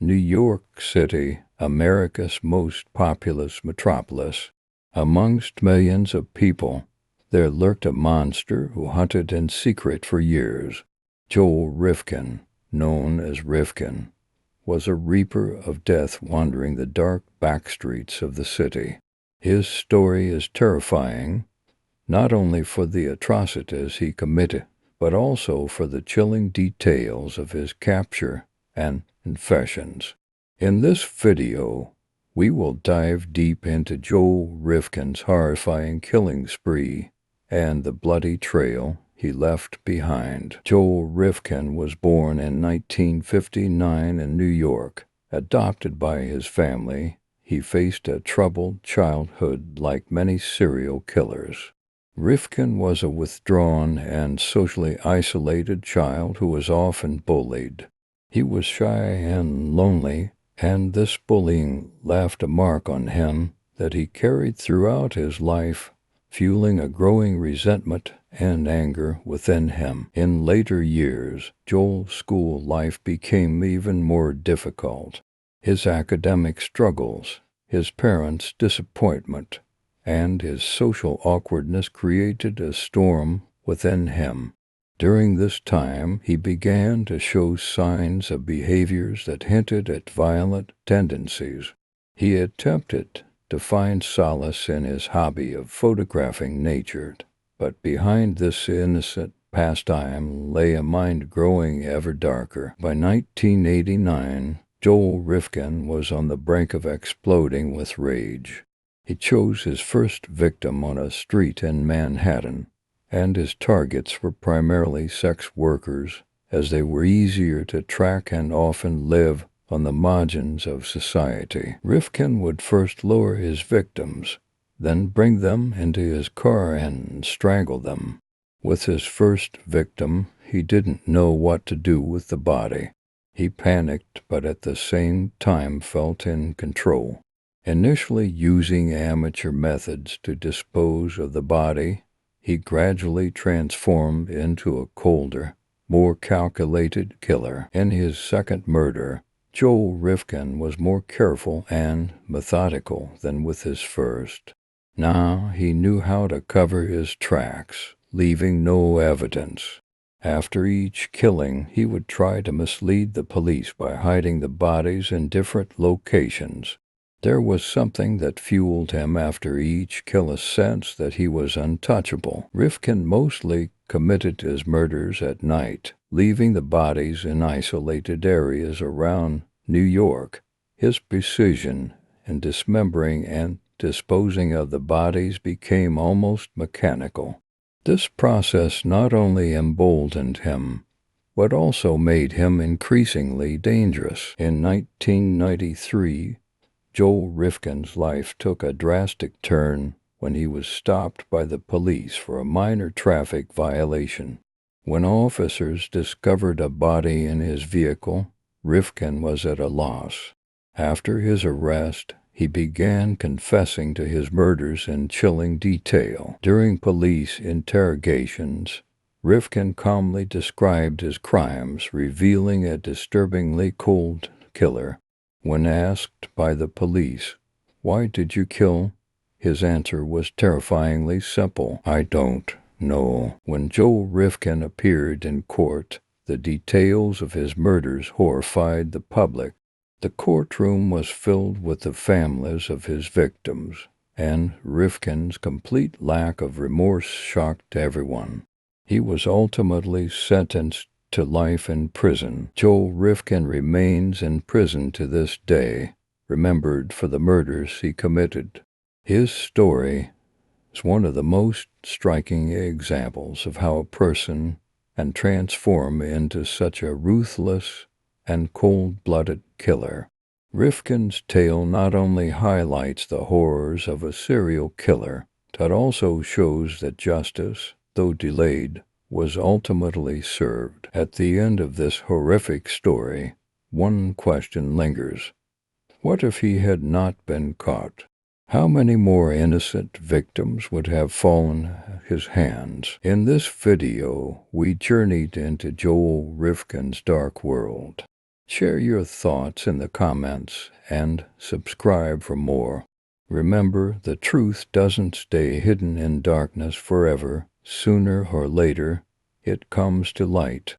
New York City, America's most populous metropolis. Amongst millions of people, there lurked a monster who hunted in secret for years. Joel Rifkin, known as Rifkin, was a reaper of death wandering the dark back streets of the city. His story is terrifying, not only for the atrocities he committed, but also for the chilling details of his capture and confessions. In this video, we will dive deep into Joel Rifkin's horrifying killing spree and the bloody trail he left behind. Joel Rifkin was born in 1959 in New York. Adopted by his family, he faced a troubled childhood like many serial killers. Rifkin was a withdrawn and socially isolated child who was often bullied. He was shy and lonely, and this bullying left a mark on him that he carried throughout his life, fueling a growing resentment and anger within him. In later years, Joel's school life became even more difficult. His academic struggles, his parents' disappointment, and his social awkwardness created a storm within him. During this time, he began to show signs of behaviors that hinted at violent tendencies. He attempted to find solace in his hobby of photographing nature, but behind this innocent pastime lay a mind growing ever darker. By 1989, Joel Rifkin was on the brink of exploding with rage. He chose his first victim on a street in Manhattan, and his targets were primarily sex workers, as they were easier to track and often live on the margins of society. Rifkin would first lure his victims, then bring them into his car and strangle them. With his first victim, he didn't know what to do with the body. He panicked, but at the same time felt in control. Initially using amateur methods to dispose of the body, he gradually transformed into a colder, more calculated killer. In his second murder, Joel Rifkin was more careful and methodical than with his first. Now he knew how to cover his tracks, leaving no evidence. After each killing, he would try to mislead the police by hiding the bodies in different locations. There was something that fueled him after each kill, a sense that he was untouchable. Rifkin mostly committed his murders at night, leaving the bodies in isolated areas around New York. His precision in dismembering and disposing of the bodies became almost mechanical. This process not only emboldened him, but also made him increasingly dangerous. In 1993, Joel Rifkin's life took a drastic turn when he was stopped by the police for a minor traffic violation. When officers discovered a body in his vehicle, Rifkin was at a loss. After his arrest, he began confessing to his murders in chilling detail. During police interrogations, Rifkin calmly described his crimes, revealing a disturbingly cold killer. When asked by the police, "Why did you kill?" his answer was terrifyingly simple: "I don't know." When Joel Rifkin appeared in court, the details of his murders horrified the public. The courtroom was filled with the families of his victims, and Rifkin's complete lack of remorse shocked everyone. He was ultimately sentenced to life in prison. Joel Rifkin remains in prison to this day, remembered for the murders he committed. His story is one of the most striking examples of how a person can transform into such a ruthless and cold-blooded killer. Rifkin's tale not only highlights the horrors of a serial killer, but also shows that justice, though delayed, was ultimately served. At the end of this horrific story, one question lingers. What if he had not been caught? How many more innocent victims would have fallen his hands? In this video, we journeyed into Joel Rifkin's dark world. Share your thoughts in the comments and subscribe for more. Remember, the truth doesn't stay hidden in darkness forever. Sooner or later, it comes to light.